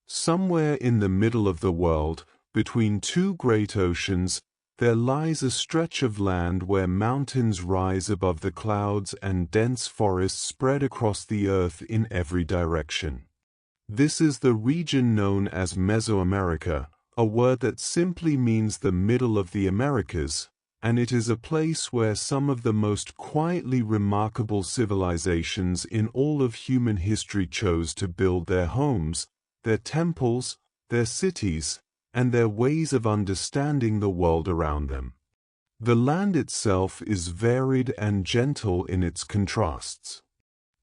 Somewhere in the middle of the world, between two great oceans, there lies a stretch of land where mountains rise above the clouds and dense forests spread across the earth in every direction. This is the region known as Mesoamerica, a word that simply means the middle of the Americas, and it is a place where some of the most quietly remarkable civilizations in all of human history chose to build their homes, their temples, their cities, and their ways of understanding the world around them. The land itself is varied and gentle in its contrasts.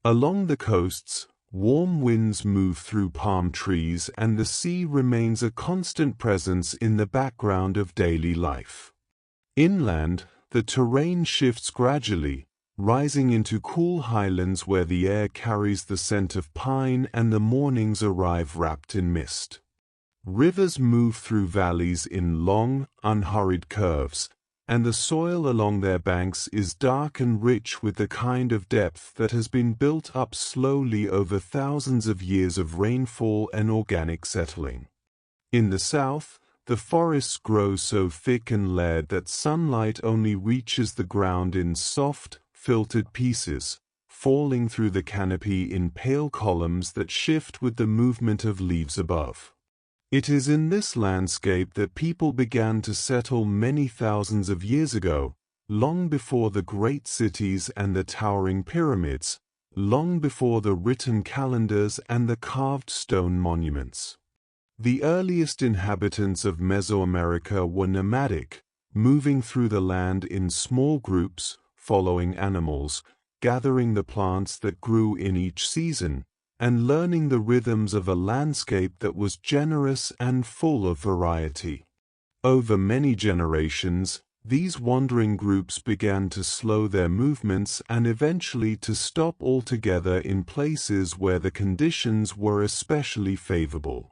Along the coasts, warm winds move through palm trees and the sea remains a constant presence in the background of daily life. Inland, the terrain shifts gradually, rising into cool highlands where the air carries the scent of pine and the mornings arrive wrapped in mist. Rivers move through valleys in long, unhurried curves, and the soil along their banks is dark and rich with the kind of depth that has been built up slowly over thousands of years of rainfall and organic settling. In the south, the forests grow so thick and layered that sunlight only reaches the ground in soft, filtered pieces, falling through the canopy in pale columns that shift with the movement of leaves above. It is in this landscape that people began to settle many thousands of years ago, long before the great cities and the towering pyramids, long before the written calendars and the carved stone monuments. The earliest inhabitants of Mesoamerica were nomadic, moving through the land in small groups, following animals, gathering the plants that grew in each season, and learning the rhythms of a landscape that was generous and full of variety. Over many generations, these wandering groups began to slow their movements and eventually to stop altogether in places where the conditions were especially favorable.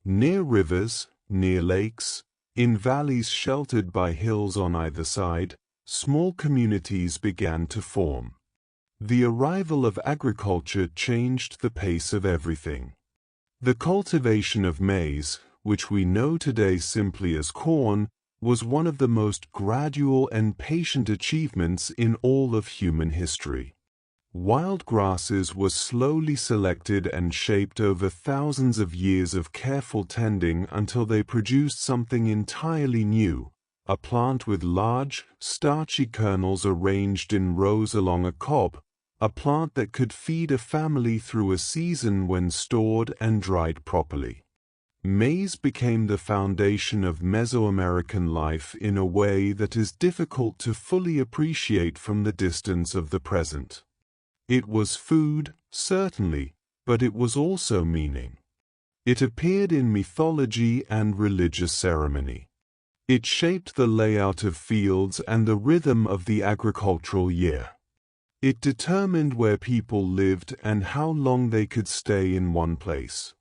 Near rivers, near lakes, in valleys sheltered by hills on either side, small communities began to form. The arrival of agriculture changed the pace of everything. The cultivation of maize, which we know today simply as corn, was one of the most gradual and patient achievements in all of human history. Wild grasses were slowly selected and shaped over thousands of years of careful tending until they produced something entirely new, a plant with large, starchy kernels arranged in rows along a cob, a plant that could feed a family through a season when stored and dried properly. Maize became the foundation of Mesoamerican life in a way that is difficult to fully appreciate from the distance of the present. It was food, certainly, but it was also meaning. It appeared in mythology and religious ceremony. It shaped the layout of fields and the rhythm of the agricultural year. It determined where people lived and how long they could stay in one place.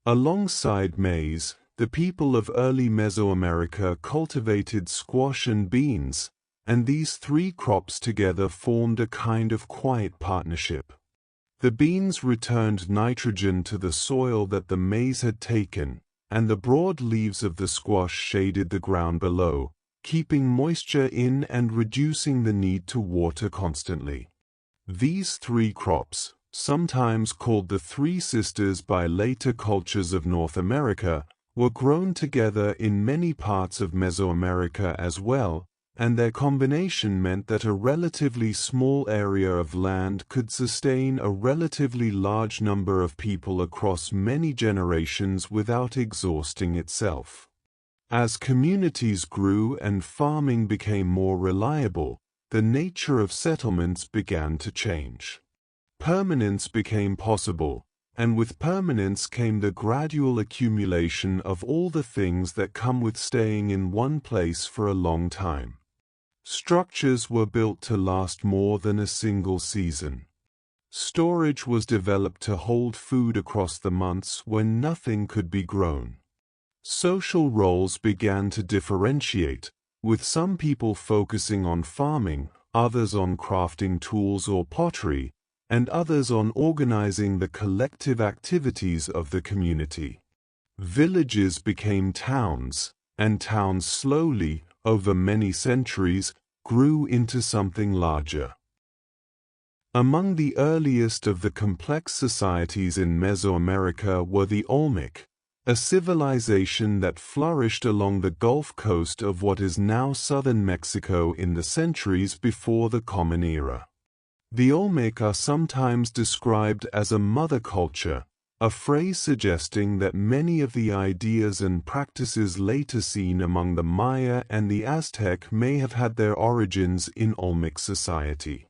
Alongside maize, the people of early Mesoamerica cultivated squash and beans, and these three crops together formed a kind of quiet partnership. The beans returned nitrogen to the soil that the maize had taken, and the broad leaves of the squash shaded the ground below, keeping moisture in and reducing the need to water constantly. These three crops, sometimes called the Three Sisters by later cultures of North America, were grown together in many parts of Mesoamerica as well, and their combination meant that a relatively small area of land could sustain a relatively large number of people across many generations without exhausting itself. As communities grew and farming became more reliable, the nature of settlements began to change. Permanence became possible, and with permanence came the gradual accumulation of all the things that come with staying in one place for a long time. Structures were built to last more than a single season. Storage was developed to hold food across the months when nothing could be grown. Social roles began to differentiate, with some people focusing on farming, others on crafting tools or pottery, and others on organizing the collective activities of the community. Villages became towns, and towns slowly, over many centuries, grew into something larger. Among the earliest of the complex societies in Mesoamerica were the Olmec, a civilization that flourished along the Gulf Coast of what is now southern Mexico in the centuries before the Common Era. The Olmec are sometimes described as a mother culture, a phrase suggesting that many of the ideas and practices later seen among the Maya and the Aztec may have had their origins in Olmec society.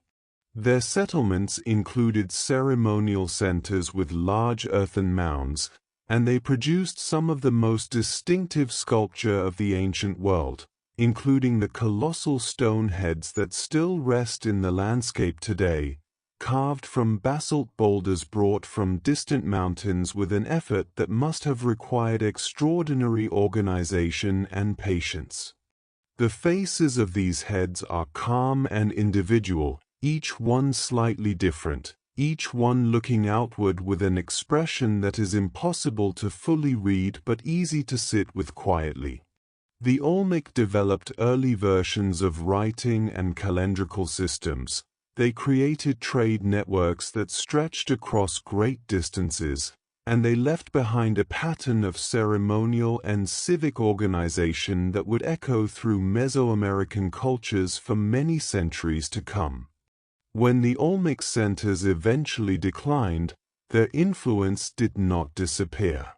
Their settlements included ceremonial centers with large earthen mounds, and they produced some of the most distinctive sculpture of the ancient world, including the colossal stone heads that still rest in the landscape today, carved from basalt boulders brought from distant mountains with an effort that must have required extraordinary organization and patience. The faces of these heads are calm and individual, each one slightly different, each one looking outward with an expression that is impossible to fully read but easy to sit with quietly. The Olmec developed early versions of writing and calendrical systems. They created trade networks that stretched across great distances, and they left behind a pattern of ceremonial and civic organization that would echo through Mesoamerican cultures for many centuries to come. When the Olmec centers eventually declined, their influence did not disappear.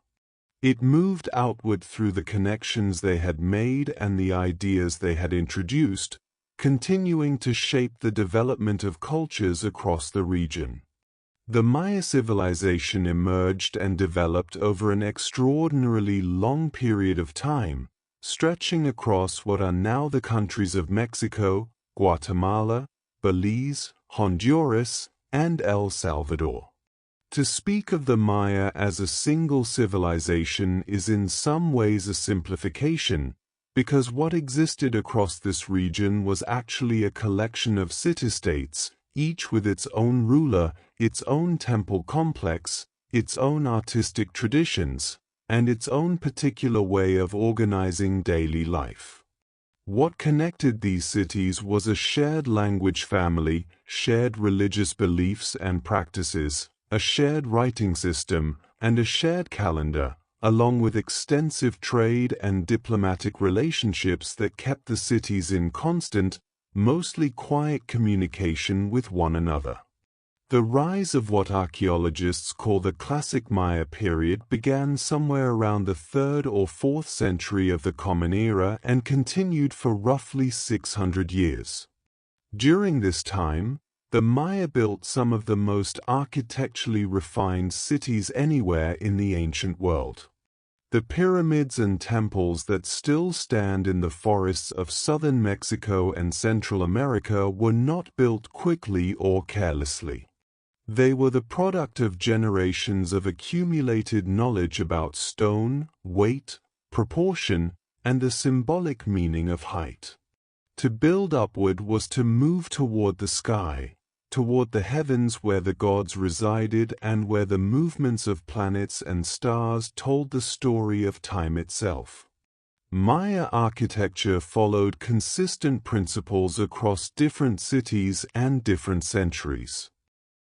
It moved outward through the connections they had made and the ideas they had introduced, continuing to shape the development of cultures across the region. The Maya civilization emerged and developed over an extraordinarily long period of time, stretching across what are now the countries of Mexico, Guatemala, Belize, Honduras, and El Salvador. To speak of the Maya as a single civilization is in some ways a simplification, because what existed across this region was actually a collection of city-states, each with its own ruler, its own temple complex, its own artistic traditions, and its own particular way of organizing daily life. What connected these cities was a shared language family, shared religious beliefs and practices, a shared writing system, and a shared calendar, along with extensive trade and diplomatic relationships that kept the cities in constant, mostly quiet communication with one another. The rise of what archaeologists call the Classic Maya period began somewhere around the 3rd or 4th century of the Common Era and continued for roughly 600 years. During this time, the Maya built some of the most architecturally refined cities anywhere in the ancient world. The pyramids and temples that still stand in the forests of southern Mexico and Central America were not built quickly or carelessly. They were the product of generations of accumulated knowledge about stone, weight, proportion, and the symbolic meaning of height. To build upward was to move toward the sky, toward the heavens where the gods resided and where the movements of planets and stars told the story of time itself. Maya architecture followed consistent principles across different cities and different centuries.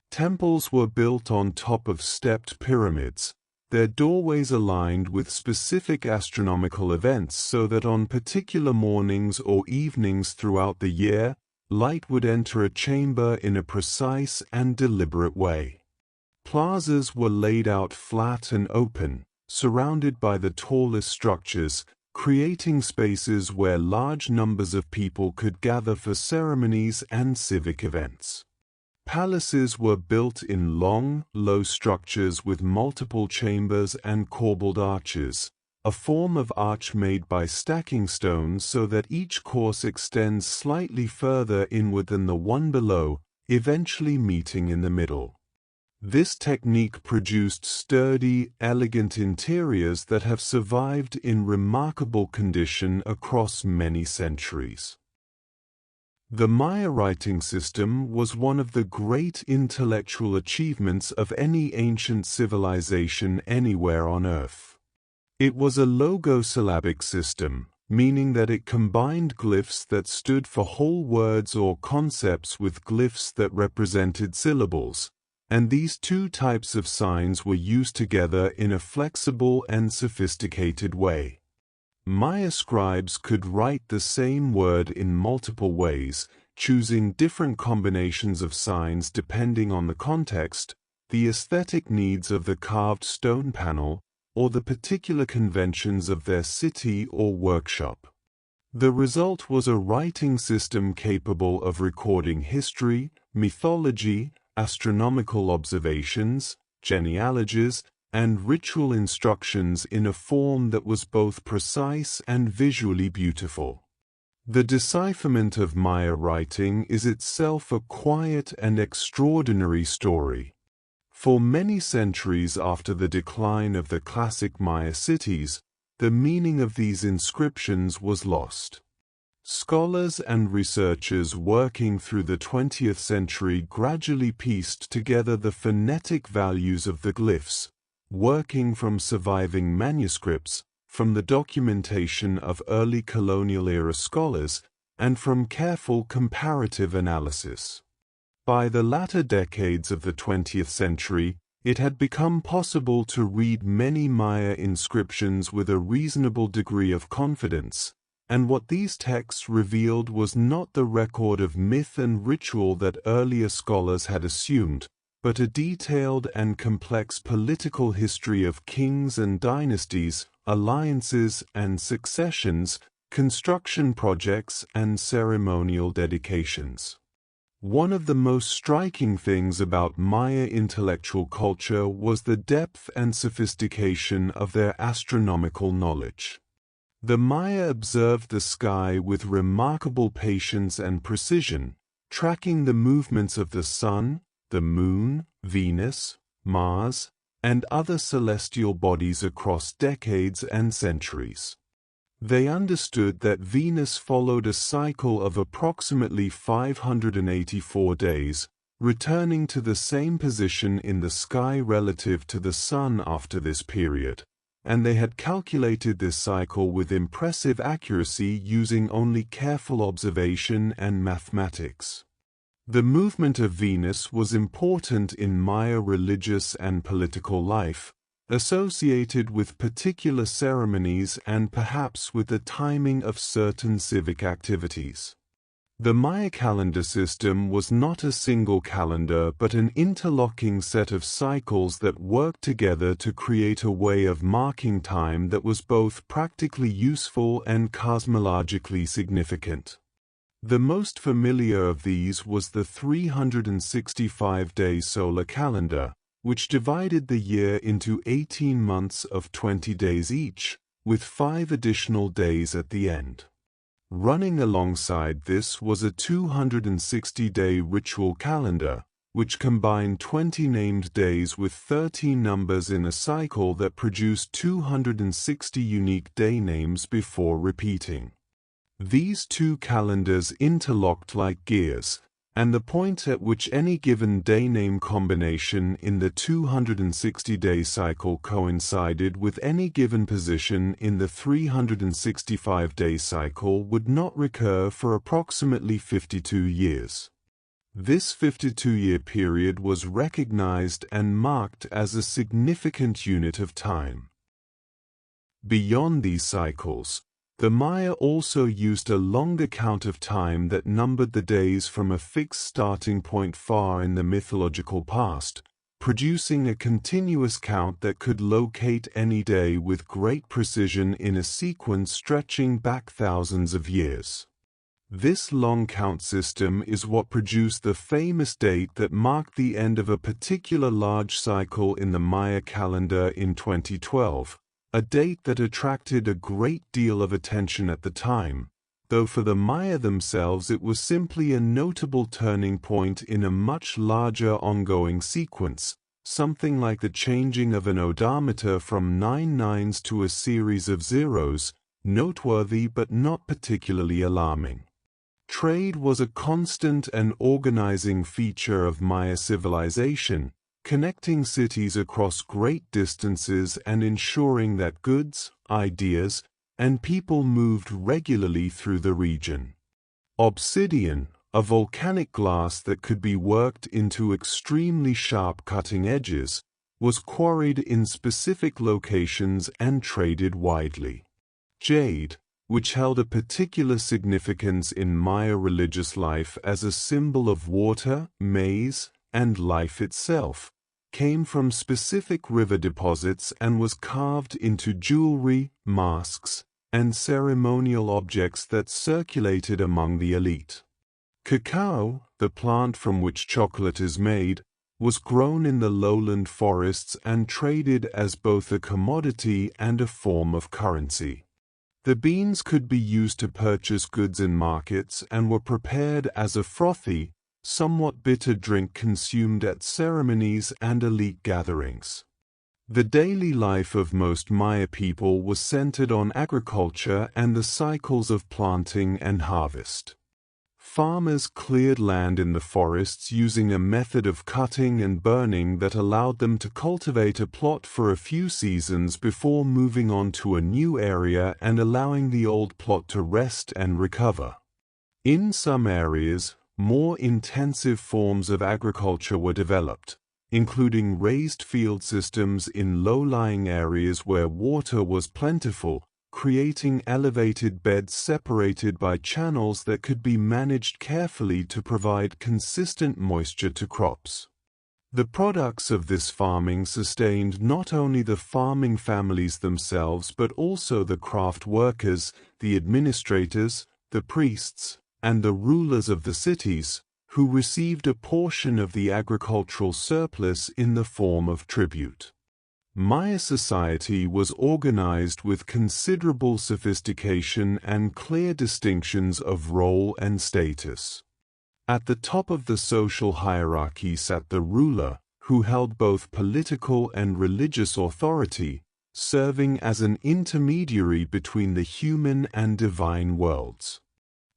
Temples were built on top of stepped pyramids, their doorways aligned with specific astronomical events so that on particular mornings or evenings throughout the year, light would enter a chamber in a precise and deliberate way. Plazas were laid out flat and open, surrounded by the tallest structures, creating spaces where large numbers of people could gather for ceremonies and civic events. Palaces were built in long, low structures with multiple chambers and corbelled arches, a form of arch made by stacking stones so that each course extends slightly further inward than the one below, eventually meeting in the middle. This technique produced sturdy, elegant interiors that have survived in remarkable condition across many centuries. The Maya writing system was one of the great intellectual achievements of any ancient civilization anywhere on Earth. It was a logosyllabic system, meaning that it combined glyphs that stood for whole words or concepts with glyphs that represented syllables, and these two types of signs were used together in a flexible and sophisticated way. Maya scribes could write the same word in multiple ways, choosing different combinations of signs depending on the context, the aesthetic needs of the carved stone panel, or the particular conventions of their city or workshop. The result was a writing system capable of recording history, mythology, astronomical observations, genealogies, and ritual instructions in a form that was both precise and visually beautiful. The decipherment of Maya writing is itself a quiet and extraordinary story. For many centuries after the decline of the classic Maya cities, the meaning of these inscriptions was lost. Scholars and researchers working through the 20th century gradually pieced together the phonetic values of the glyphs, working from surviving manuscripts, from the documentation of early colonial-era scholars, and from careful comparative analysis. By the latter decades of the 20th century, it had become possible to read many Maya inscriptions with a reasonable degree of confidence, and what these texts revealed was not the record of myth and ritual that earlier scholars had assumed, but a detailed and complex political history of kings and dynasties, alliances and successions, construction projects and ceremonial dedications. One of the most striking things about Maya intellectual culture was the depth and sophistication of their astronomical knowledge. The Maya observed the sky with remarkable patience and precision, tracking the movements of the sun, the moon, Venus, Mars, and other celestial bodies across decades and centuries. They understood that Venus followed a cycle of approximately 584 days, returning to the same position in the sky relative to the Sun after this period, and they had calculated this cycle with impressive accuracy using only careful observation and mathematics. The movement of Venus was important in Maya religious and political life, associated with particular ceremonies and perhaps with the timing of certain civic activities. The Maya calendar system was not a single calendar but an interlocking set of cycles that worked together to create a way of marking time that was both practically useful and cosmologically significant. The most familiar of these was the 365-day solar calendar, which divided the year into 18 months of 20 days each, with 5 additional days at the end. Running alongside this was a 260-day ritual calendar, which combined 20 named days with 13 numbers in a cycle that produced 260 unique day names before repeating. These two calendars interlocked like gears, and the point at which any given day name combination in the 260-day cycle coincided with any given position in the 365-day cycle would not recur for approximately 52 years. This 52-year period was recognized and marked as a significant unit of time. Beyond these cycles, the Maya also used a longer count of time that numbered the days from a fixed starting point far in the mythological past, producing a continuous count that could locate any day with great precision in a sequence stretching back thousands of years. This long count system is what produced the famous date that marked the end of a particular large cycle in the Maya calendar in 2012. A date that attracted a great deal of attention at the time, though for the Maya themselves it was simply a notable turning point in a much larger ongoing sequence, something like the changing of an odometer from 9 nines to a series of zeros, noteworthy but not particularly alarming. Trade was a constant and organizing feature of Maya civilization, connecting cities across great distances and ensuring that goods, ideas, and people moved regularly through the region. Obsidian, a volcanic glass that could be worked into extremely sharp cutting edges, was quarried in specific locations and traded widely. Jade, which held a particular significance in Maya religious life as a symbol of water, maize, and life itself, came from specific river deposits and was carved into jewelry, masks, and ceremonial objects that circulated among the elite. Cacao, the plant from which chocolate is made, was grown in the lowland forests and traded as both a commodity and a form of currency. The beans could be used to purchase goods in markets and were prepared as a frothy, somewhat bitter drink consumed at ceremonies and elite gatherings. The daily life of most Maya people was centered on agriculture and the cycles of planting and harvest. Farmers cleared land in the forests using a method of cutting and burning that allowed them to cultivate a plot for a few seasons before moving on to a new area and allowing the old plot to rest and recover. In some areas, more intensive forms of agriculture were developed, including raised field systems in low-lying areas where water was plentiful, creating elevated beds separated by channels that could be managed carefully to provide consistent moisture to crops. The products of this farming sustained not only the farming families themselves but also the craft workers, the administrators, the priests, and the rulers of the cities, who received a portion of the agricultural surplus in the form of tribute. Maya society was organized with considerable sophistication and clear distinctions of role and status. At the top of the social hierarchy sat the ruler, who held both political and religious authority, serving as an intermediary between the human and divine worlds.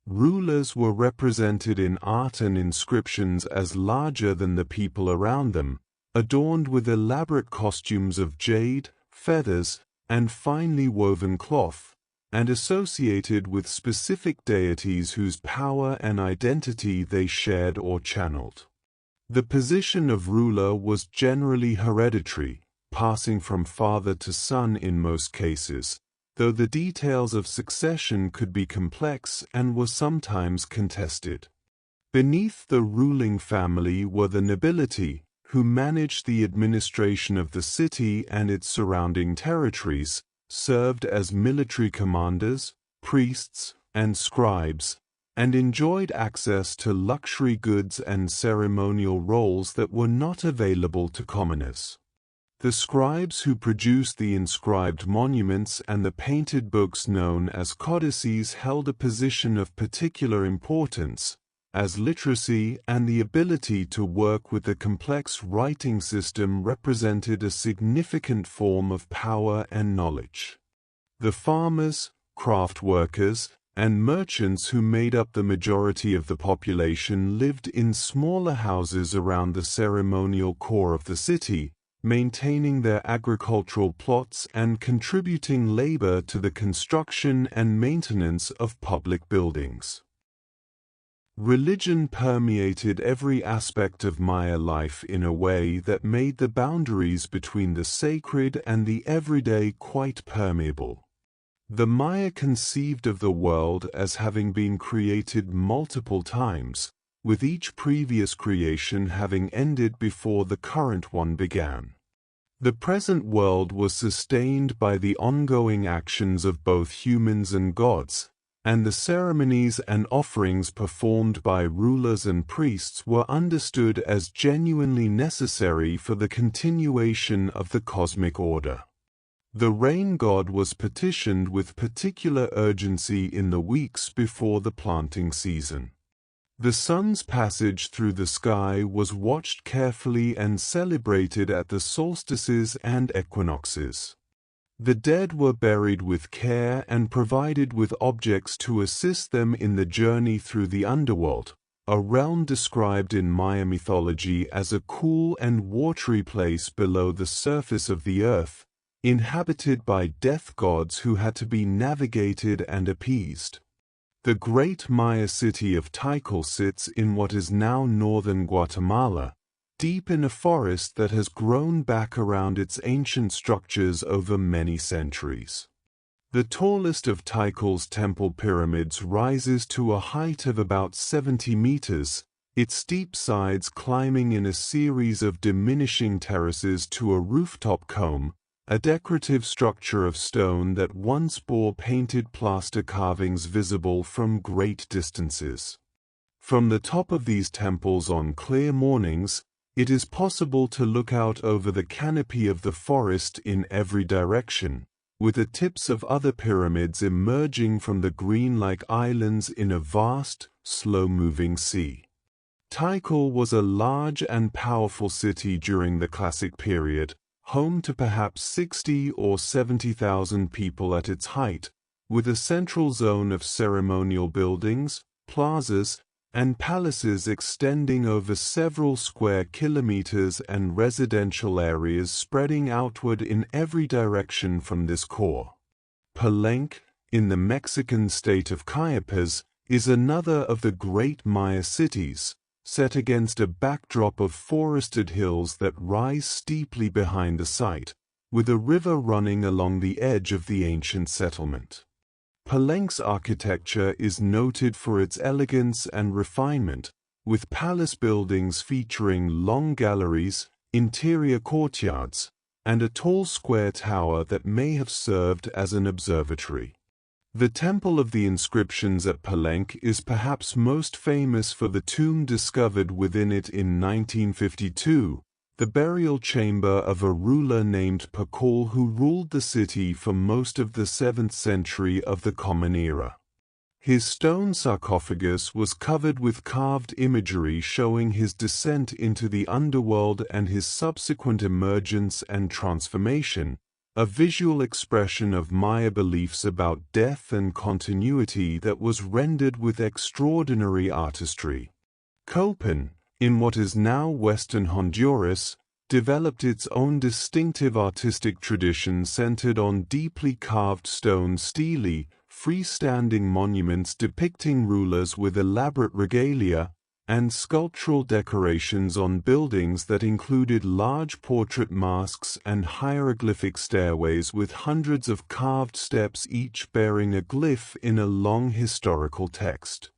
Rulers were represented in art and inscriptions as larger than the people around them, adorned with elaborate costumes of jade, feathers, and finely woven cloth, and associated with specific deities whose power and identity they shared or channeled. The position of ruler was generally hereditary, passing from father to son in most cases, though the details of succession could be complex and were sometimes contested. Beneath the ruling family were the nobility, who managed the administration of the city and its surrounding territories, served as military commanders, priests, and scribes, and enjoyed access to luxury goods and ceremonial roles that were not available to commoners. The scribes who produced the inscribed monuments and the painted books known as codices held a position of particular importance, as literacy and the ability to work with the complex writing system represented a significant form of power and knowledge. The farmers, craft workers, and merchants who made up the majority of the population lived in smaller houses around the ceremonial core of the city, maintaining their agricultural plots and contributing labor to the construction and maintenance of public buildings. Religion permeated every aspect of Maya life in a way that made the boundaries between the sacred and the everyday quite permeable. The Maya conceived of the world as having been created multiple times, with each previous creation having ended before the current one began. The present world was sustained by the ongoing actions of both humans and gods, and the ceremonies and offerings performed by rulers and priests were understood as genuinely necessary for the continuation of the cosmic order. The rain god was petitioned with particular urgency in the weeks before the planting season. The sun's passage through the sky was watched carefully and celebrated at the solstices and equinoxes. The dead were buried with care and provided with objects to assist them in the journey through the underworld, a realm described in Maya mythology as a cool and watery place below the surface of the earth, inhabited by death gods who had to be navigated and appeased. The great Maya city of Tikal sits in what is now northern Guatemala, deep in a forest that has grown back around its ancient structures over many centuries. The tallest of Tikal's temple pyramids rises to a height of about 70 meters, its steep sides climbing in a series of diminishing terraces to a rooftop comb, a decorative structure of stone that once bore painted plaster carvings visible from great distances. From the top of these temples on clear mornings, it is possible to look out over the canopy of the forest in every direction, with the tips of other pyramids emerging from the green-like islands in a vast, slow-moving sea. Tikal was a large and powerful city during the Classic period, home to perhaps 60 or 70,000 people at its height, with a central zone of ceremonial buildings, plazas, and palaces extending over several square kilometers and residential areas spreading outward in every direction from this core. Palenque, in the Mexican state of Chiapas, is another of the great Maya cities, set against a backdrop of forested hills that rise steeply behind the site, with a river running along the edge of the ancient settlement. Palenque's architecture is noted for its elegance and refinement, with palace buildings featuring long galleries, interior courtyards, and a tall square tower that may have served as an observatory. The Temple of the Inscriptions at Palenque is perhaps most famous for the tomb discovered within it in 1952, the burial chamber of a ruler named Pakal who ruled the city for most of the 7th century of the Common Era. His stone sarcophagus was covered with carved imagery showing his descent into the underworld and his subsequent emergence and transformation, a visual expression of Maya beliefs about death and continuity that was rendered with extraordinary artistry. Copan, in what is now western Honduras, developed its own distinctive artistic tradition centered on deeply carved stone stelae, freestanding monuments depicting rulers with elaborate regalia, and sculptural decorations on buildings that included large portrait masks and hieroglyphic stairways with hundreds of carved steps each bearing a glyph in a long historical text.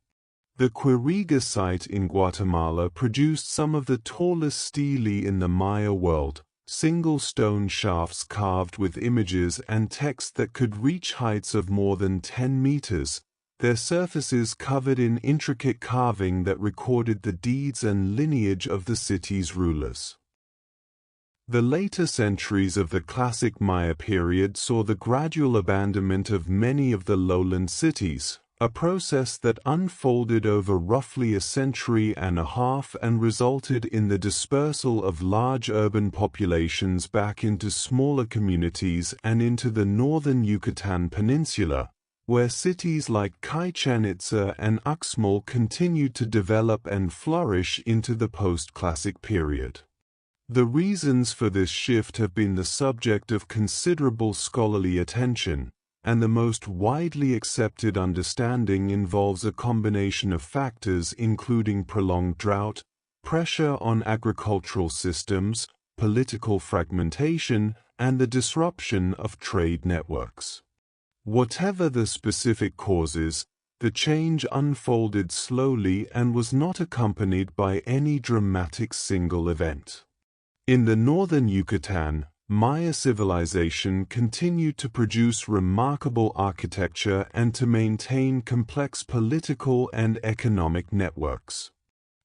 The Quirigua site in Guatemala produced some of the tallest stelae in the Maya world, single stone shafts carved with images and text that could reach heights of more than 10 meters, their surfaces covered in intricate carving that recorded the deeds and lineage of the city's rulers. The later centuries of the classic Maya period saw the gradual abandonment of many of the lowland cities, a process that unfolded over roughly a century and a half and resulted in the dispersal of large urban populations back into smaller communities and into the northern Yucatan Peninsula, where cities like Chichen Itza and Uxmal continued to develop and flourish into the post-classic period. The reasons for this shift have been the subject of considerable scholarly attention, and the most widely accepted understanding involves a combination of factors including prolonged drought, pressure on agricultural systems, political fragmentation, and the disruption of trade networks. Whatever the specific causes, the change unfolded slowly and was not accompanied by any dramatic single event. In the northern Yucatan, Maya civilization continued to produce remarkable architecture and to maintain complex political and economic networks.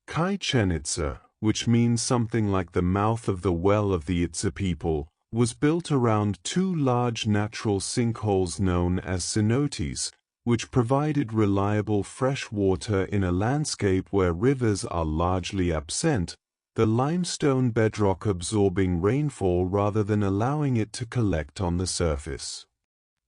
Chichen Itza, which means something like the mouth of the well of the Itza people, was built around two large natural sinkholes known as cenotes, which provided reliable fresh water in a landscape where rivers are largely absent, the limestone bedrock absorbing rainfall rather than allowing it to collect on the surface.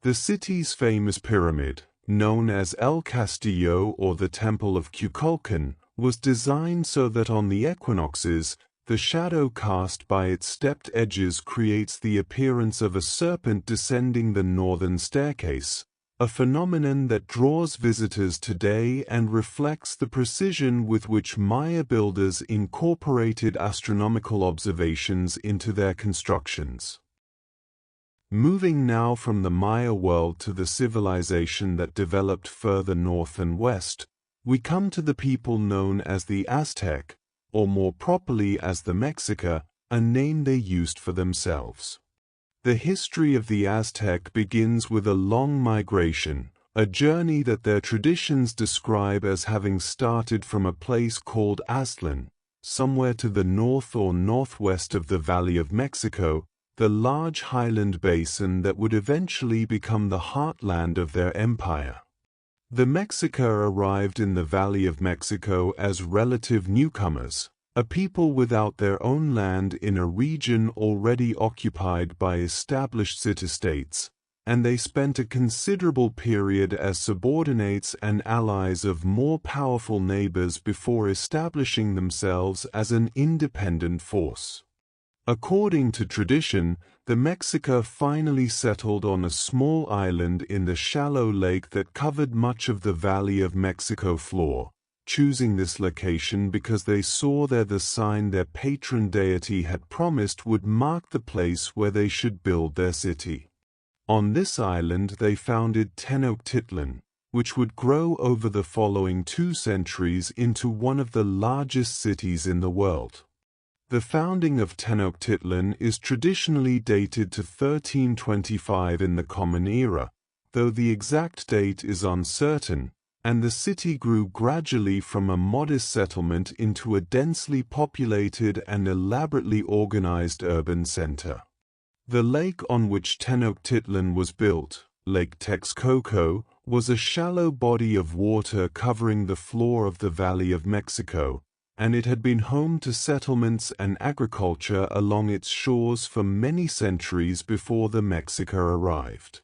The city's famous pyramid, known as El Castillo or the Temple of Kukulkan, was designed so that on the equinoxes, the shadow cast by its stepped edges creates the appearance of a serpent descending the northern staircase, a phenomenon that draws visitors today and reflects the precision with which Maya builders incorporated astronomical observations into their constructions. Moving now from the Maya world to the civilization that developed further north and west, we come to the people known as the Aztec, or more properly as the Mexica, a name they used for themselves. The history of the Aztec begins with a long migration, a journey that their traditions describe as having started from a place called Aztlan, somewhere to the north or northwest of the Valley of Mexico, the large highland basin that would eventually become the heartland of their empire. The Mexica arrived in the Valley of Mexico as relative newcomers, a people without their own land in a region already occupied by established city-states, and they spent a considerable period as subordinates and allies of more powerful neighbors before establishing themselves as an independent force. According to tradition, the Mexica finally settled on a small island in the shallow lake that covered much of the Valley of Mexico floor, choosing this location because they saw there the sign their patron deity had promised would mark the place where they should build their city. On this island they founded Tenochtitlan, which would grow over the following 2 centuries into one of the largest cities in the world. The founding of Tenochtitlan is traditionally dated to 1325 in the Common Era, though the exact date is uncertain, and the city grew gradually from a modest settlement into a densely populated and elaborately organized urban center. The lake on which Tenochtitlan was built, Lake Texcoco, was a shallow body of water covering the floor of the Valley of Mexico, and it had been home to settlements and agriculture along its shores for many centuries before the Mexica arrived.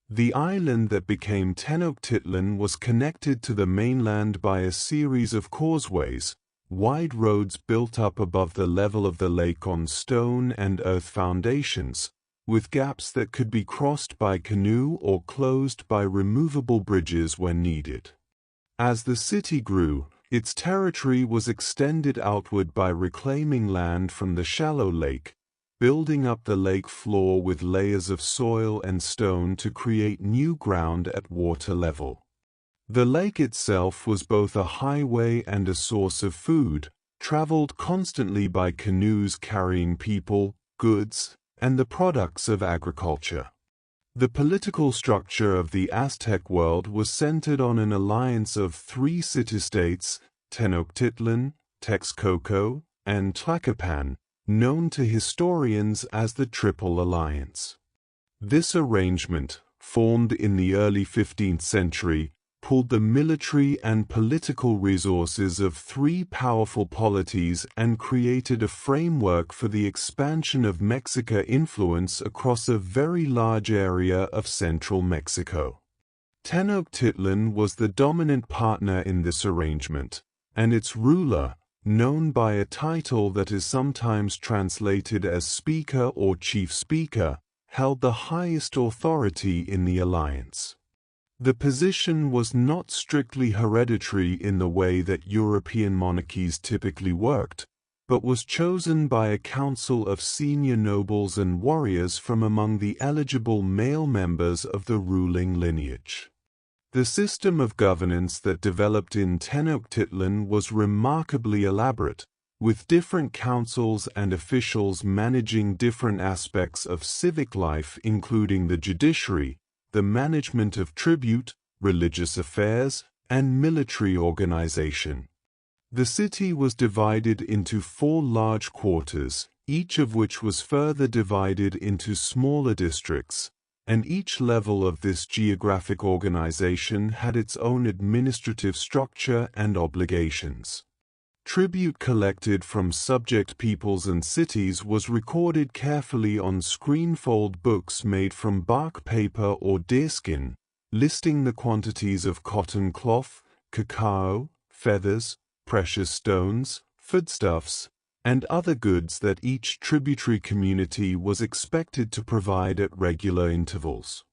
The island that became Tenochtitlan was connected to the mainland by a series of causeways, wide roads built up above the level of the lake on stone and earth foundations, with gaps that could be crossed by canoe or closed by removable bridges when needed. As the city grew, its territory was extended outward by reclaiming land from the shallow lake, building up the lake floor with layers of soil and stone to create new ground at water level. The lake itself was both a highway and a source of food, traveled constantly by canoes carrying people, goods, and the products of agriculture. The political structure of the Aztec world was centered on an alliance of 3 city-states, Tenochtitlan, Texcoco, and Tlacopan, known to historians as the Triple Alliance. This arrangement, formed in the early 15th century, pulled the military and political resources of 3 powerful polities and created a framework for the expansion of Mexica influence across a very large area of central Mexico. Tenochtitlan was the dominant partner in this arrangement, and its ruler, known by a title that is sometimes translated as Speaker or Chief Speaker, held the highest authority in the alliance. The position was not strictly hereditary in the way that European monarchies typically worked, but was chosen by a council of senior nobles and warriors from among the eligible male members of the ruling lineage. The system of governance that developed in Tenochtitlan was remarkably elaborate, with different councils and officials managing different aspects of civic life including the judiciary, the management of tribute, religious affairs, and military organization. The city was divided into 4 large quarters, each of which was further divided into smaller districts, and each level of this geographic organization had its own administrative structure and obligations. Tribute collected from subject peoples and cities was recorded carefully on screenfold books made from bark paper or deerskin, listing the quantities of cotton cloth, cacao, feathers, precious stones, foodstuffs, and other goods that each tributary community was expected to provide at regular intervals.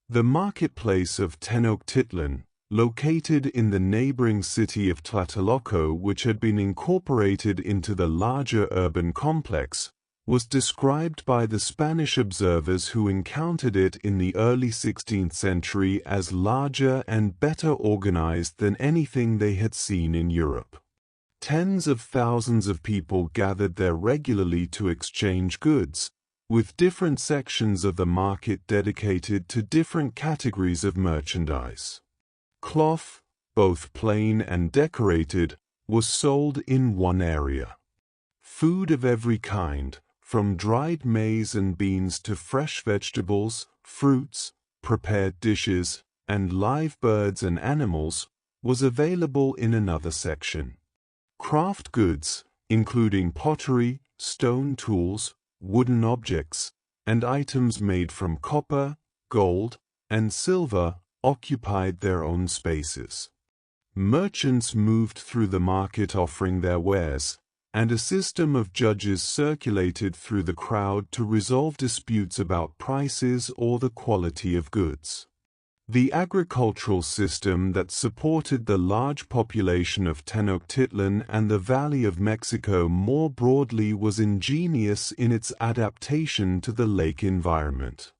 The marketplace of Tenochtitlan, located in the neighboring city of Tlatelolco, which had been incorporated into the larger urban complex, was described by the Spanish observers who encountered it in the early 16th century as larger and better organized than anything they had seen in Europe. Tens of thousands of people gathered there regularly to exchange goods, with different sections of the market dedicated to different categories of merchandise. Cloth, both plain and decorated, was sold in one area. Food of every kind, from dried maize and beans to fresh vegetables, fruits, prepared dishes, and live birds and animals, was available in another section. Craft goods, including pottery, stone tools, wooden objects, and items made from copper, gold, and silver, occupied their own spaces. Merchants moved through the market offering their wares, and a system of judges circulated through the crowd to resolve disputes about prices or the quality of goods. The agricultural system that supported the large population of Tenochtitlan and the Valley of Mexico more broadly was ingenious in its adaptation to the lake environment.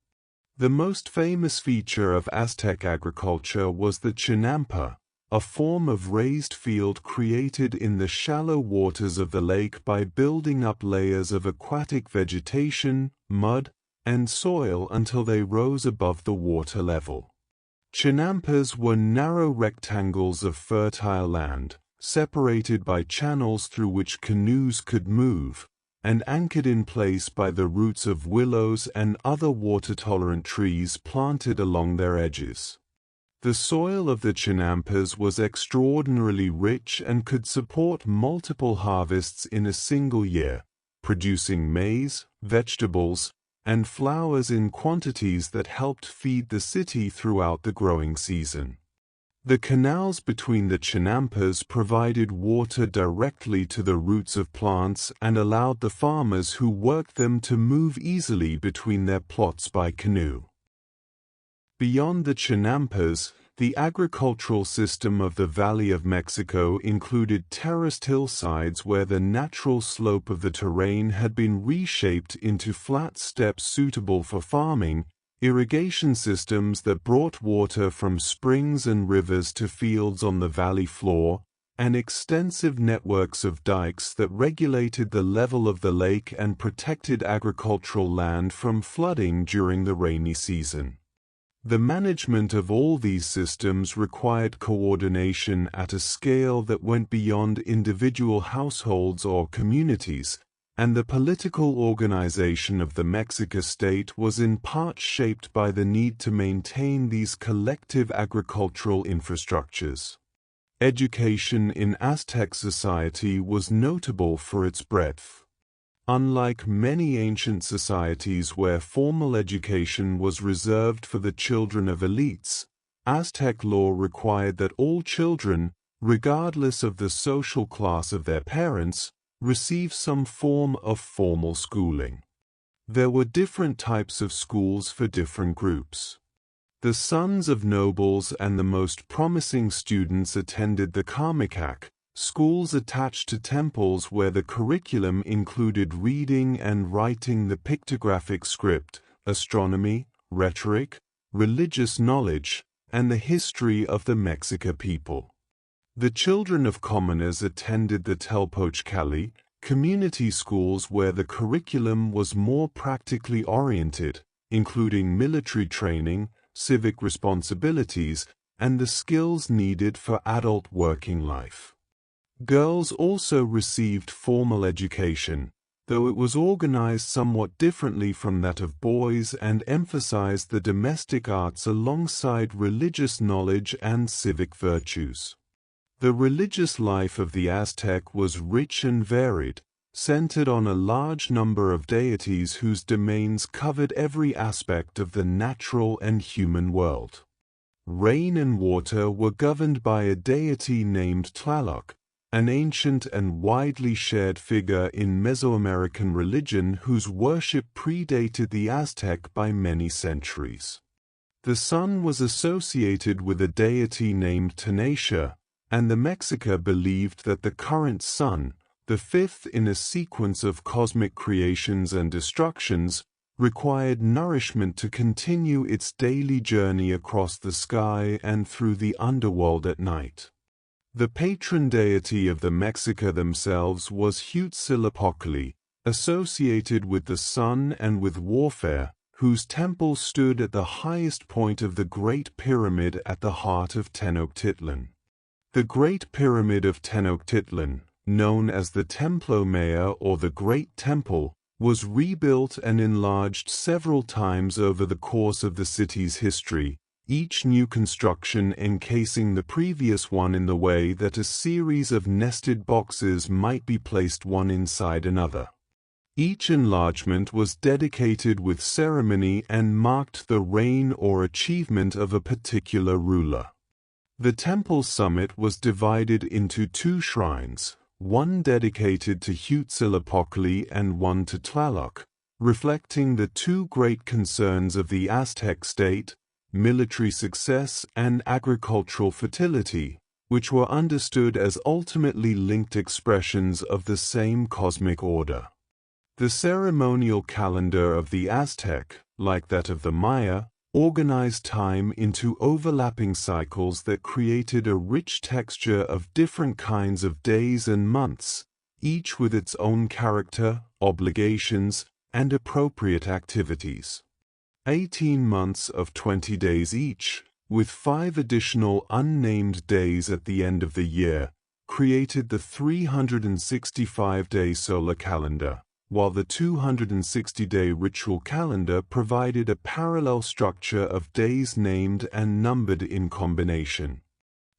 The most famous feature of Aztec agriculture was the chinampa, a form of raised field created in the shallow waters of the lake by building up layers of aquatic vegetation, mud, and soil until they rose above the water level. Chinampas were narrow rectangles of fertile land, separated by channels through which canoes could move, and anchored in place by the roots of willows and other water-tolerant trees planted along their edges. The soil of the chinampas was extraordinarily rich and could support multiple harvests in a single year, producing maize, vegetables, and flowers in quantities that helped feed the city throughout the growing season. The canals between the chinampas provided water directly to the roots of plants and allowed the farmers who worked them to move easily between their plots by canoe. Beyond the chinampas, the agricultural system of the Valley of Mexico included terraced hillsides where the natural slope of the terrain had been reshaped into flat steps suitable for farming, irrigation systems that brought water from springs and rivers to fields on the valley floor, and extensive networks of dikes that regulated the level of the lake and protected agricultural land from flooding during the rainy season. The management of all these systems required coordination at a scale that went beyond individual households or communities, and the political organization of the Mexica state was in part shaped by the need to maintain these collective agricultural infrastructures. Education in Aztec society was notable for its breadth. Unlike many ancient societies where formal education was reserved for the children of elites, Aztec law required that all children, regardless of the social class of their parents, receive some form of formal schooling. There were different types of schools for different groups. The sons of nobles and the most promising students attended the Kamikak, schools attached to temples where the curriculum included reading and writing the pictographic script, astronomy, rhetoric, religious knowledge, and the history of the Mexica people. The children of commoners attended the Telpochcali, community schools where the curriculum was more practically oriented, including military training, civic responsibilities, and the skills needed for adult working life. Girls also received formal education, though it was organized somewhat differently from that of boys and emphasized the domestic arts alongside religious knowledge and civic virtues. The religious life of the Aztec was rich and varied, centered on a large number of deities whose domains covered every aspect of the natural and human world. Rain and water were governed by a deity named Tlaloc, an ancient and widely shared figure in Mesoamerican religion whose worship predated the Aztec by many centuries. The sun was associated with a deity named Tenochtitlan, and the Mexica believed that the current sun, the fifth in a sequence of cosmic creations and destructions, required nourishment to continue its daily journey across the sky and through the underworld at night. The patron deity of the Mexica themselves was Huitzilopochtli, associated with the sun and with warfare, whose temple stood at the highest point of the Great Pyramid at the heart of Tenochtitlan. The Great Pyramid of Tenochtitlan, known as the Templo Mayor or the Great Temple, was rebuilt and enlarged several times over the course of the city's history, each new construction encasing the previous one in the way that a series of nested boxes might be placed one inside another. Each enlargement was dedicated with ceremony and marked the reign or achievement of a particular ruler. The temple's summit was divided into two shrines, one dedicated to Huitzilopochtli and one to Tlaloc, reflecting the two great concerns of the Aztec state, military success and agricultural fertility, which were understood as ultimately linked expressions of the same cosmic order. The ceremonial calendar of the Aztec, like that of the Maya, organized time into overlapping cycles that created a rich texture of different kinds of days and months, each with its own character, obligations, and appropriate activities. 18 months of 20 days each, with 5 additional unnamed days at the end of the year, created the 365-day solar calendar, while the 260-day ritual calendar provided a parallel structure of days named and numbered in combination.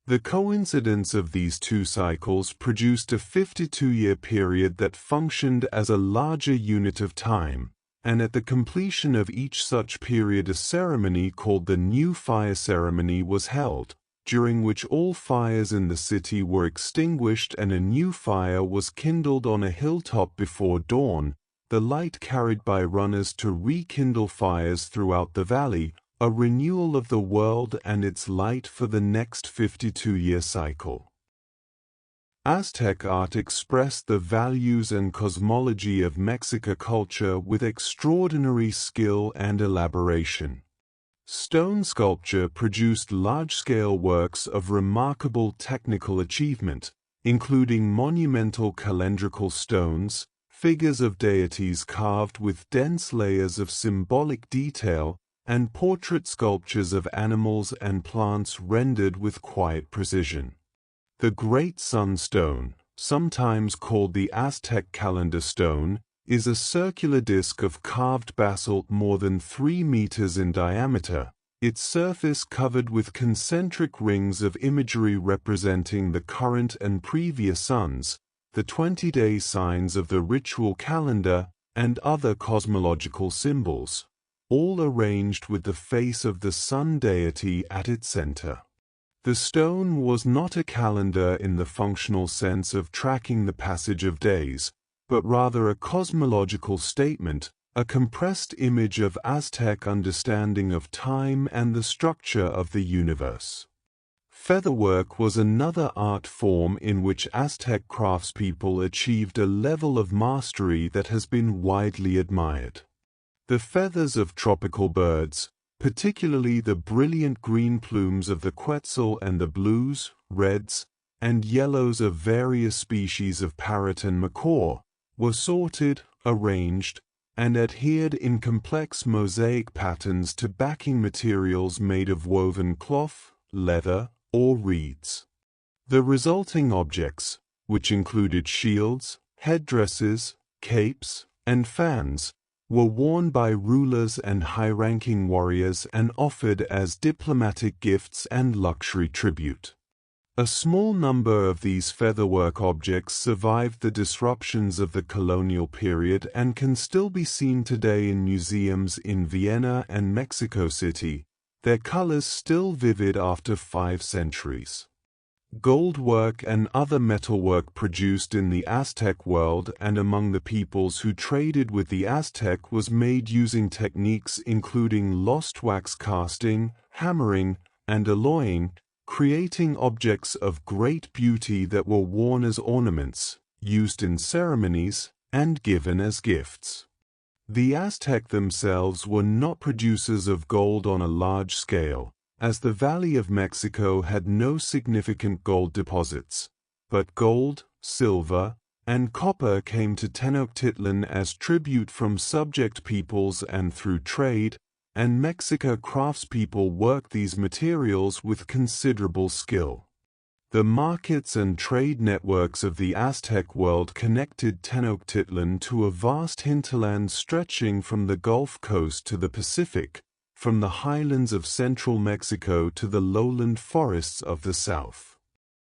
The coincidence of these two cycles produced a 52-year period that functioned as a larger unit of time, and at the completion of each such period a ceremony called the New Fire Ceremony was held, during which all fires in the city were extinguished and a new fire was kindled on a hilltop before dawn, the light carried by runners to rekindle fires throughout the valley, a renewal of the world and its light for the next 52-year cycle. Aztec art expressed the values and cosmology of Mexica culture with extraordinary skill and elaboration. Stone sculpture produced large-scale works of remarkable technical achievement, including monumental calendrical stones, figures of deities carved with dense layers of symbolic detail, and portrait sculptures of animals and plants rendered with quiet precision. The Great Sunstone, sometimes called the Aztec calendar stone, is a circular disc of carved basalt more than 3 meters in diameter, its surface covered with concentric rings of imagery representing the current and previous suns, the 20-day signs of the ritual calendar, and other cosmological symbols, all arranged with the face of the sun deity at its center. The stone was not a calendar in the functional sense of tracking the passage of days, but rather a cosmological statement, a compressed image of Aztec understanding of time and the structure of the universe. Featherwork was another art form in which Aztec craftspeople achieved a level of mastery that has been widely admired. The feathers of tropical birds, particularly the brilliant green plumes of the quetzal and the blues, reds, and yellows of various species of parrot and macaw, were sorted, arranged, and adhered in complex mosaic patterns to backing materials made of woven cloth, leather, or reeds. The resulting objects, which included shields, headdresses, capes, and fans, were worn by rulers and high-ranking warriors and offered as diplomatic gifts and luxury tribute. A small number of these featherwork objects survived the disruptions of the colonial period and can still be seen today in museums in Vienna and Mexico City, their colors still vivid after 5 centuries. Gold work and other metalwork produced in the Aztec world and among the peoples who traded with the Aztec was made using techniques including lost wax casting, hammering, and alloying, creating objects of great beauty that were worn as ornaments, used in ceremonies, and given as gifts. The Aztec themselves were not producers of gold on a large scale, as the Valley of Mexico had no significant gold deposits, but gold, silver, and copper came to Tenochtitlan as tribute from subject peoples and through trade, and Mexica craftspeople worked these materials with considerable skill. The markets and trade networks of the Aztec world connected Tenochtitlan to a vast hinterland stretching from the Gulf Coast to the Pacific, from the highlands of central Mexico to the lowland forests of the south.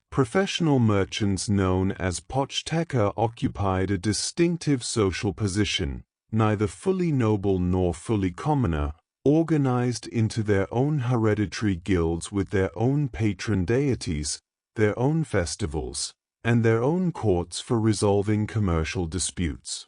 Professional merchants known as Pochteca occupied a distinctive social position, neither fully noble nor fully commoner, organized into their own hereditary guilds with their own patron deities, their own festivals, and their own courts for resolving commercial disputes.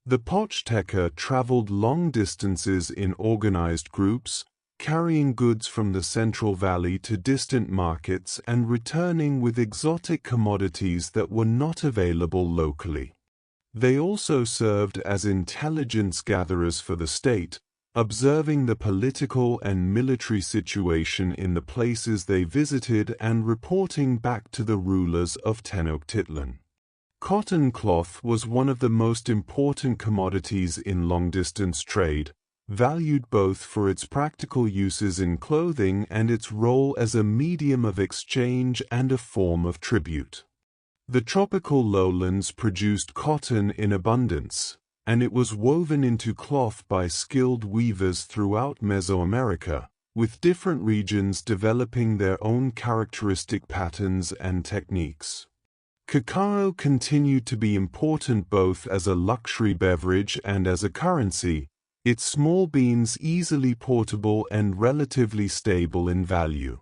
The Pochteca traveled long distances in organized groups, carrying goods from the Central Valley to distant markets and returning with exotic commodities that were not available locally. They also served as intelligence gatherers for the state, observing the political and military situation in the places they visited and reporting back to the rulers of Tenochtitlan. Cotton cloth was one of the most important commodities in long-distance trade, valued both for its practical uses in clothing and its role as a medium of exchange and a form of tribute. The tropical lowlands produced cotton in abundance, and it was woven into cloth by skilled weavers throughout Mesoamerica, with different regions developing their own characteristic patterns and techniques. Cacao continued to be important both as a luxury beverage and as a currency, its small beans easily portable and relatively stable in value.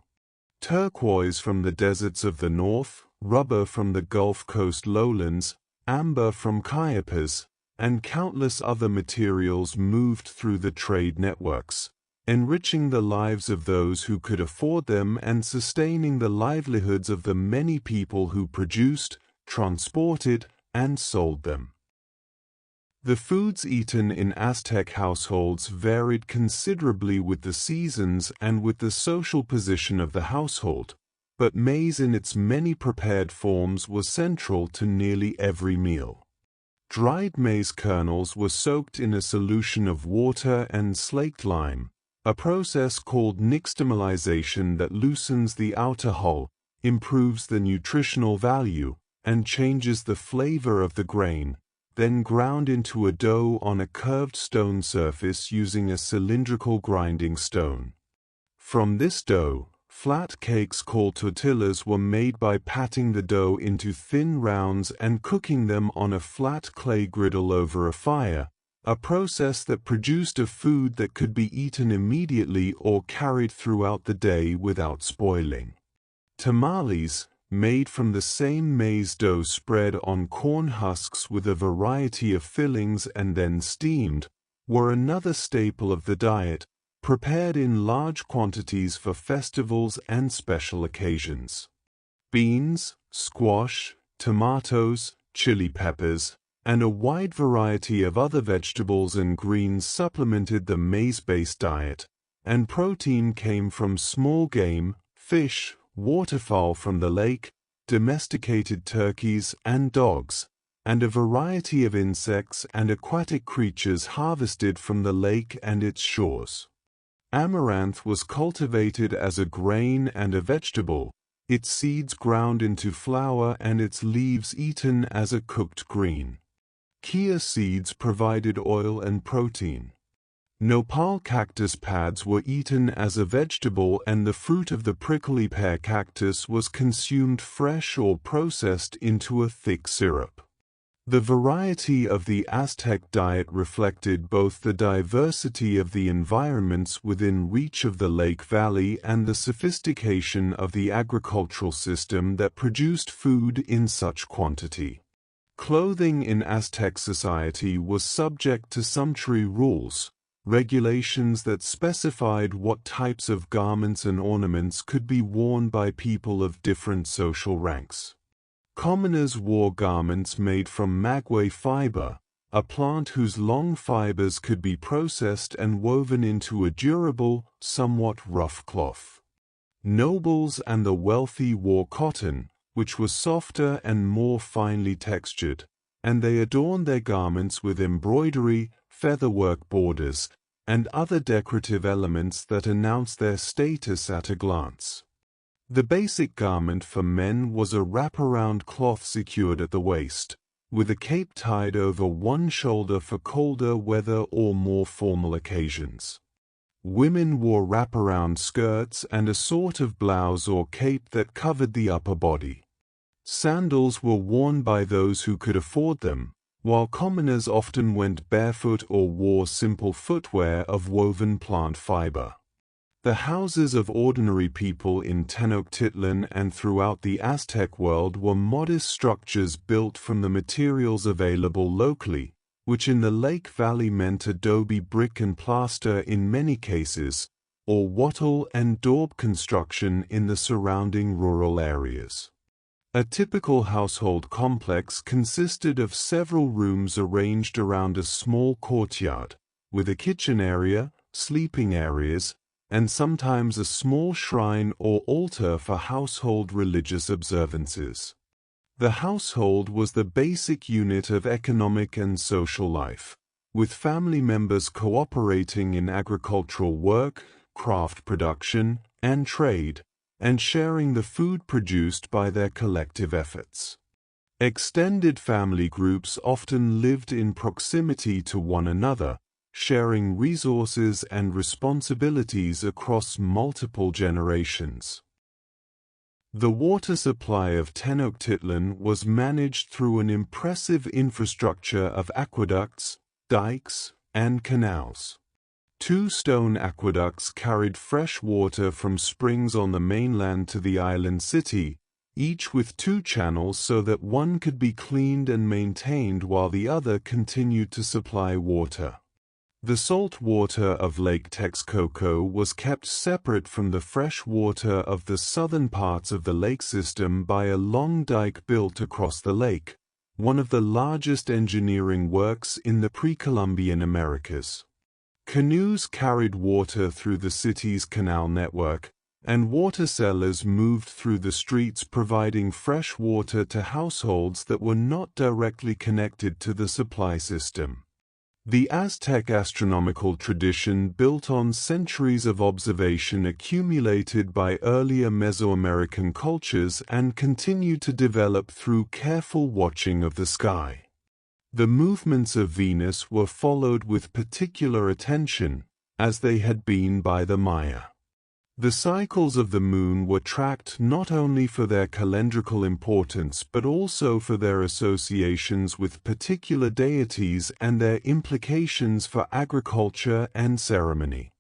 Turquoise from the deserts of the north, rubber from the Gulf Coast lowlands, amber from Chiapas, and countless other materials moved through the trade networks, enriching the lives of those who could afford them and sustaining the livelihoods of the many people who produced, transported, and sold them. The foods eaten in Aztec households varied considerably with the seasons and with the social position of the household, but maize in its many prepared forms was central to nearly every meal. Dried maize kernels were soaked in a solution of water and slaked lime, a process called nixtamalization that loosens the outer hull, improves the nutritional value, and changes the flavor of the grain, then ground into a dough on a curved stone surface using a cylindrical grinding stone. From this dough, flat cakes called tortillas were made by patting the dough into thin rounds and cooking them on a flat clay griddle over a fire, a process that produced a food that could be eaten immediately or carried throughout the day without spoiling. Tamales, made from the same maize dough spread on corn husks with a variety of fillings and then steamed, were another staple of the diet, prepared in large quantities for festivals and special occasions. Beans, squash, tomatoes, chili peppers, and a wide variety of other vegetables and greens supplemented the maize-based diet, and protein came from small game, fish, waterfowl from the lake, domesticated turkeys and dogs, and a variety of insects and aquatic creatures harvested from the lake and its shores. Amaranth was cultivated as a grain and a vegetable, its seeds ground into flour and its leaves eaten as a cooked green. Chia seeds provided oil and protein. Nopal cactus pads were eaten as a vegetable and the fruit of the prickly pear cactus was consumed fresh or processed into a thick syrup. The variety of the Aztec diet reflected both the diversity of the environments within reach of the lake valley and the sophistication of the agricultural system that produced food in such quantity. Clothing in Aztec society was subject to sumptuary rules, regulations that specified what types of garments and ornaments could be worn by people of different social ranks. Commoners wore garments made from maguey fiber, a plant whose long fibers could be processed and woven into a durable, somewhat rough cloth. Nobles and the wealthy wore cotton, which was softer and more finely textured, and they adorned their garments with embroidery, featherwork borders, and other decorative elements that announced their status at a glance. The basic garment for men was a wraparound cloth secured at the waist, with a cape tied over one shoulder for colder weather or more formal occasions. Women wore wraparound skirts and a sort of blouse or cape that covered the upper body. Sandals were worn by those who could afford them, while commoners often went barefoot or wore simple footwear of woven plant fiber. The houses of ordinary people in Tenochtitlan and throughout the Aztec world were modest structures built from the materials available locally, which in the Lake Valley meant adobe brick and plaster in many cases, or wattle and daub construction in the surrounding rural areas. A typical household complex consisted of several rooms arranged around a small courtyard, with a kitchen area, sleeping areas, and sometimes a small shrine or altar for household religious observances. The household was the basic unit of economic and social life, with family members cooperating in agricultural work, craft production, and trade, and sharing the food produced by their collective efforts. Extended family groups often lived in proximity to one another, sharing resources and responsibilities across multiple generations. The water supply of Tenochtitlan was managed through an impressive infrastructure of aqueducts, dikes, and canals. 2 stone aqueducts carried fresh water from springs on the mainland to the island city, each with 2 channels so that one could be cleaned and maintained while the other continued to supply water. The salt water of Lake Texcoco was kept separate from the fresh water of the southern parts of the lake system by a long dike built across the lake, one of the largest engineering works in the pre-Columbian Americas. Canoes carried water through the city's canal network, and water sellers moved through the streets providing fresh water to households that were not directly connected to the supply system. The Aztec astronomical tradition built on centuries of observation accumulated by earlier Mesoamerican cultures and continued to develop through careful watching of the sky. The movements of Venus were followed with particular attention, as they had been by the Maya. The cycles of the moon were tracked not only for their calendrical importance but also for their associations with particular deities and their implications for agriculture and ceremony.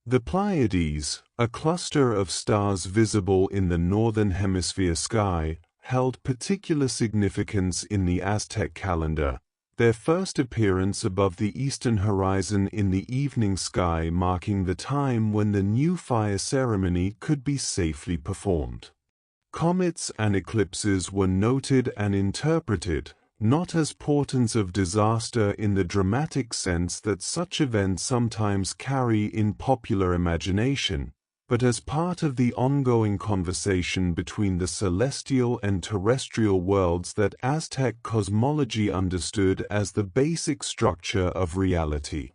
The Pleiades, a cluster of stars visible in the northern hemisphere sky, held particular significance in the Aztec calendar, their first appearance above the eastern horizon in the evening sky marking the time when the new fire ceremony could be safely performed. Comets and eclipses were noted and interpreted, not as portents of disaster in the dramatic sense that such events sometimes carry in popular imagination, but as part of the ongoing conversation between the celestial and terrestrial worlds that Aztec cosmology understood as the basic structure of reality.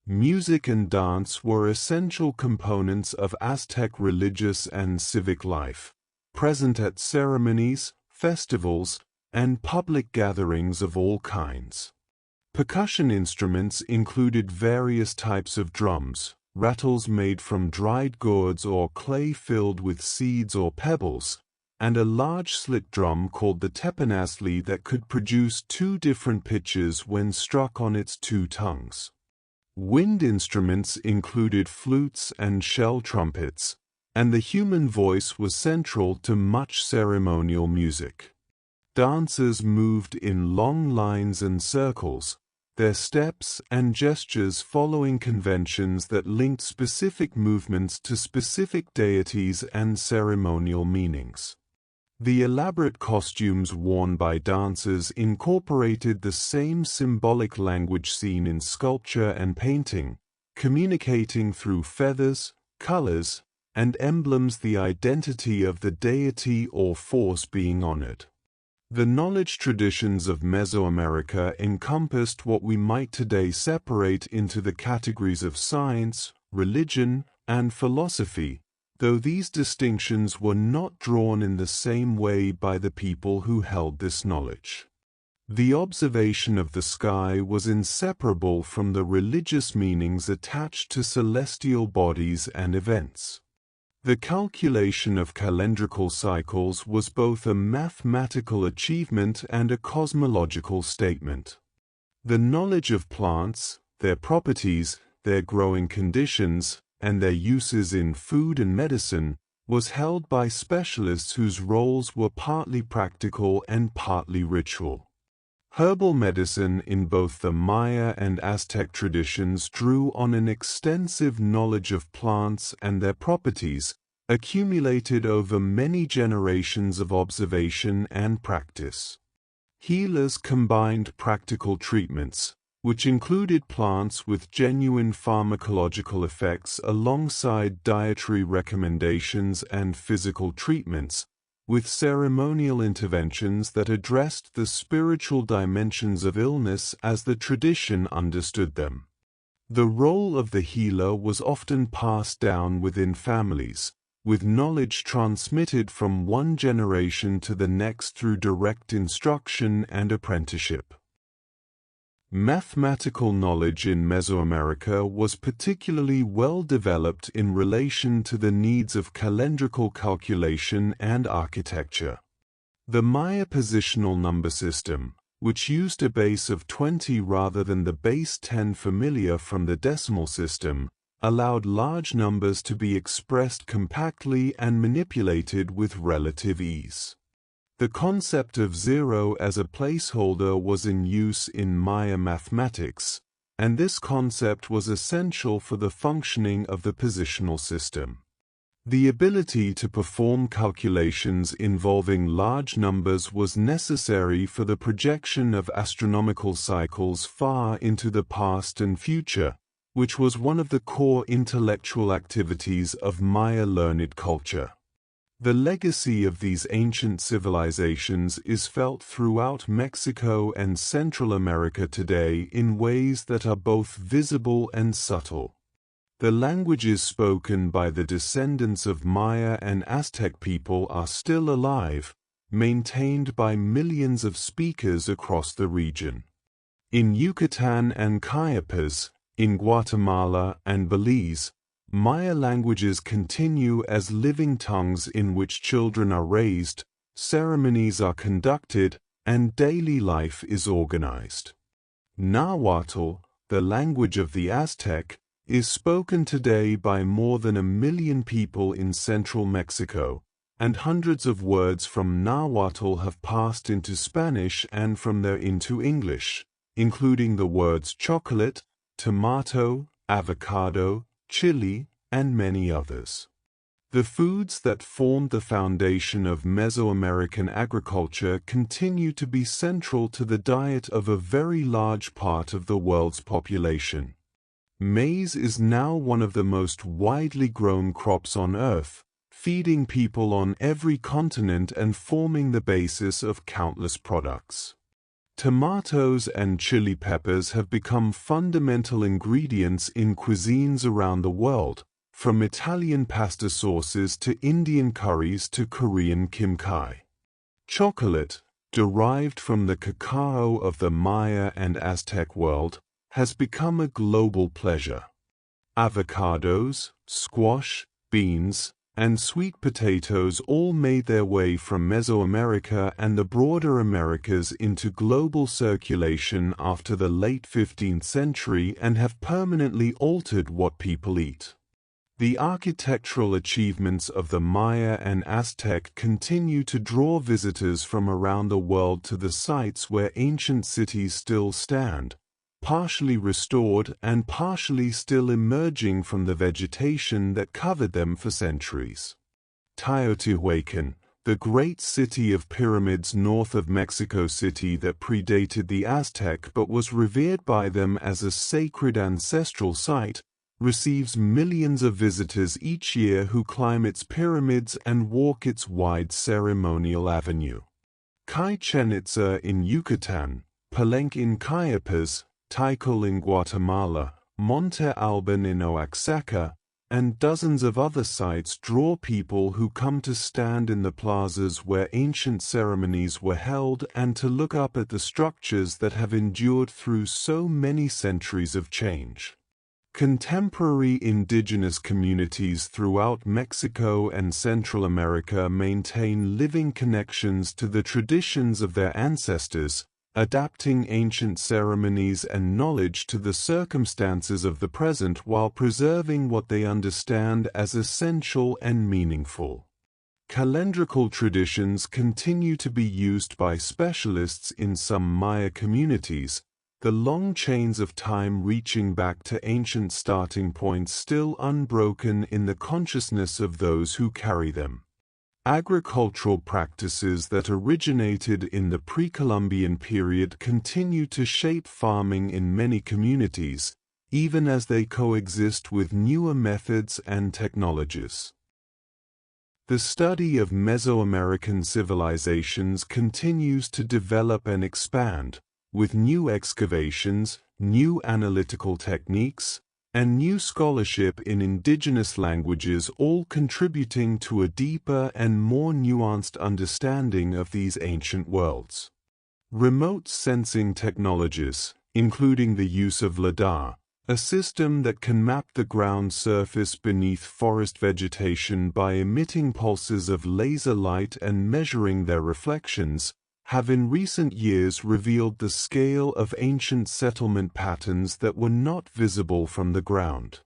Music and dance were essential components of Aztec religious and civic life, present at ceremonies, festivals, and public gatherings of all kinds. Percussion instruments included various types of drums, rattles made from dried gourds or clay filled with seeds or pebbles, and a large slit drum called the teponazli that could produce two different pitches when struck on its two tongues. Wind instruments included flutes and shell trumpets, and the human voice was central to much ceremonial music. Dancers moved in long lines and circles, their steps and gestures following conventions that linked specific movements to specific deities and ceremonial meanings. The elaborate costumes worn by dancers incorporated the same symbolic language seen in sculpture and painting, communicating through feathers, colors, and emblems the identity of the deity or force being honored. The knowledge traditions of Mesoamerica encompassed what we might today separate into the categories of science, religion, and philosophy, though these distinctions were not drawn in the same way by the people who held this knowledge. The observation of the sky was inseparable from the religious meanings attached to celestial bodies and events. The calculation of calendrical cycles was both a mathematical achievement and a cosmological statement. The knowledge of plants, their properties, their growing conditions, and their uses in food and medicine was held by specialists whose roles were partly practical and partly ritual. Herbal medicine in both the Maya and Aztec traditions drew on an extensive knowledge of plants and their properties, accumulated over many generations of observation and practice. Healers combined practical treatments, which included plants with genuine pharmacological effects alongside dietary recommendations and physical treatments, with ceremonial interventions that addressed the spiritual dimensions of illness as the tradition understood them. The role of the healer was often passed down within families, with knowledge transmitted from one generation to the next through direct instruction and apprenticeship. Mathematical knowledge in Mesoamerica was particularly well developed in relation to the needs of calendrical calculation and architecture. The Maya positional number system, which used a base of 20 rather than the base 10 familiar from the decimal system, allowed large numbers to be expressed compactly and manipulated with relative ease. The concept of zero as a placeholder was in use in Maya mathematics, and this concept was essential for the functioning of the positional system. The ability to perform calculations involving large numbers was necessary for the projection of astronomical cycles far into the past and future, which was one of the core intellectual activities of Maya learned culture. The legacy of these ancient civilizations is felt throughout Mexico and Central America today in ways that are both visible and subtle. The languages spoken by the descendants of Maya and Aztec people are still alive, maintained by millions of speakers across the region. In Yucatan and Chiapas, in Guatemala and Belize, Maya languages continue as living tongues in which children are raised, ceremonies are conducted, and daily life is organized. Nahuatl, the language of the Aztec, is spoken today by more than 1 million people in central Mexico, and hundreds of words from Nahuatl have passed into Spanish and from there into English, including the words chocolate, tomato, avocado, chili, and many others. The foods that formed the foundation of Mesoamerican agriculture continue to be central to the diet of a very large part of the world's population. Maize is now one of the most widely grown crops on Earth, feeding people on every continent and forming the basis of countless products. Tomatoes and chili peppers have become fundamental ingredients in cuisines around the world, from Italian pasta sauces to Indian curries to Korean kimchi. Chocolate, derived from the cacao of the Maya and Aztec world, has become a global pleasure. Avocados, squash, beans, and sweet potatoes all made their way from Mesoamerica and the broader Americas into global circulation after the late 15th century and have permanently altered what people eat. The architectural achievements of the Maya and Aztec continue to draw visitors from around the world to the sites where ancient cities still stand, partially restored and partially still emerging from the vegetation that covered them for centuries. Teotihuacan, the great city of pyramids north of Mexico City that predated the Aztec but was revered by them as a sacred ancestral site, receives millions of visitors each year who climb its pyramids and walk its wide ceremonial avenue. Chichén Itzá in Yucatan, Palenque in Chiapas, Tikal in Guatemala, Monte Alban in Oaxaca, and dozens of other sites draw people who come to stand in the plazas where ancient ceremonies were held and to look up at the structures that have endured through so many centuries of change. Contemporary indigenous communities throughout Mexico and Central America maintain living connections to the traditions of their ancestors, adapting ancient ceremonies and knowledge to the circumstances of the present while preserving what they understand as essential and meaningful. Calendrical traditions continue to be used by specialists in some Maya communities, the long chains of time reaching back to ancient starting points still unbroken in the consciousness of those who carry them. Agricultural practices that originated in the pre-Columbian period continue to shape farming in many communities, even as they coexist with newer methods and technologies. The study of Mesoamerican civilizations continues to develop and expand, with new excavations, new analytical techniques, and new scholarship in indigenous languages all contributing to a deeper and more nuanced understanding of these ancient worlds. Remote sensing technologies, including the use of LiDAR, a system that can map the ground surface beneath forest vegetation by emitting pulses of laser light and measuring their reflections, have in recent years revealed the scale of ancient settlement patterns that were not visible from the ground.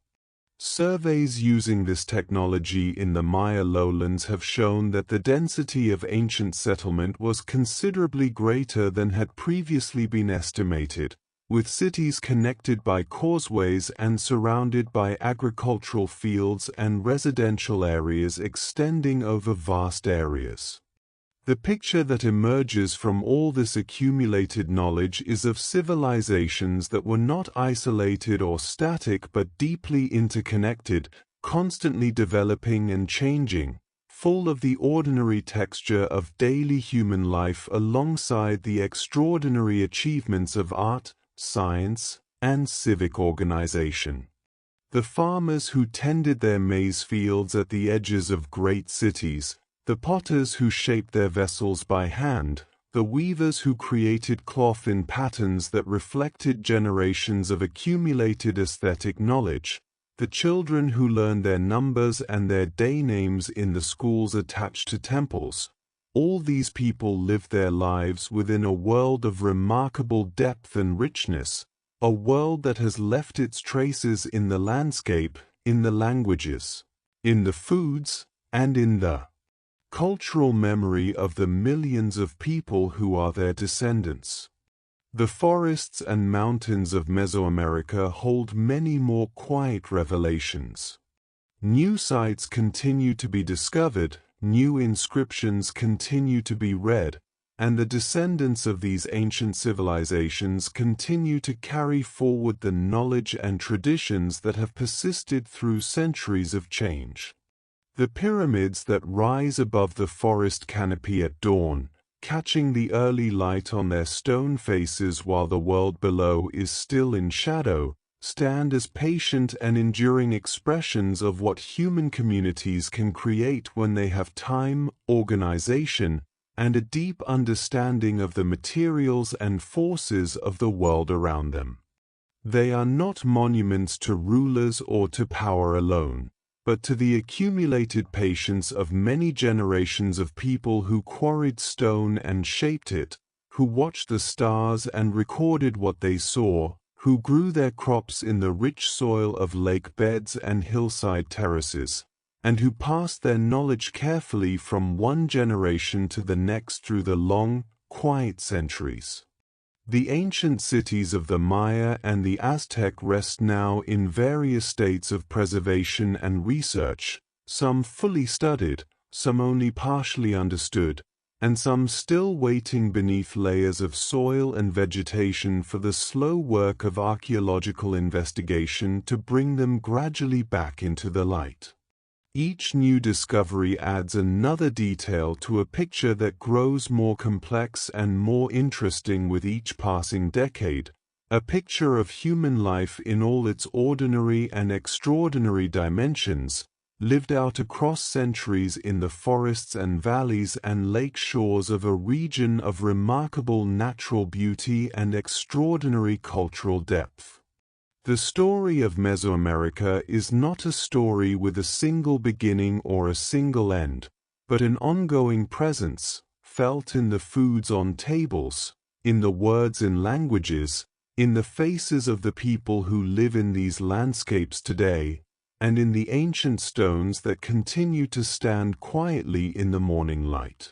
Surveys using this technology in the Maya lowlands have shown that the density of ancient settlement was considerably greater than had previously been estimated, with cities connected by causeways and surrounded by agricultural fields and residential areas extending over vast areas. The picture that emerges from all this accumulated knowledge is of civilizations that were not isolated or static but deeply interconnected, constantly developing and changing, full of the ordinary texture of daily human life alongside the extraordinary achievements of art, science, and civic organization. The farmers who tended their maize fields at the edges of great cities, the potters who shaped their vessels by hand, the weavers who created cloth in patterns that reflected generations of accumulated aesthetic knowledge, the children who learned their numbers and their day names in the schools attached to temples, all these people lived their lives within a world of remarkable depth and richness, a world that has left its traces in the landscape, in the languages, in the foods, and in the cultural memory of the millions of people who are their descendants. The forests and mountains of Mesoamerica hold many more quiet revelations. New sites continue to be discovered, new inscriptions continue to be read, and the descendants of these ancient civilizations continue to carry forward the knowledge and traditions that have persisted through centuries of change. The pyramids that rise above the forest canopy at dawn, catching the early light on their stone faces while the world below is still in shadow, stand as patient and enduring expressions of what human communities can create when they have time, organization, and a deep understanding of the materials and forces of the world around them. They are not monuments to rulers or to power alone, but to the accumulated patience of many generations of people who quarried stone and shaped it, who watched the stars and recorded what they saw, who grew their crops in the rich soil of lake beds and hillside terraces, and who passed their knowledge carefully from one generation to the next through the long, quiet centuries. The ancient cities of the Maya and the Aztec rest now in various states of preservation and research, some fully studied, some only partially understood, and some still waiting beneath layers of soil and vegetation for the slow work of archaeological investigation to bring them gradually back into the light. Each new discovery adds another detail to a picture that grows more complex and more interesting with each passing decade, a picture of human life in all its ordinary and extraordinary dimensions, lived out across centuries in the forests and valleys and lake shores of a region of remarkable natural beauty and extraordinary cultural depth. The story of Mesoamerica is not a story with a single beginning or a single end, but an ongoing presence, felt in the foods on tables, in the words and languages, in the faces of the people who live in these landscapes today, and in the ancient stones that continue to stand quietly in the morning light.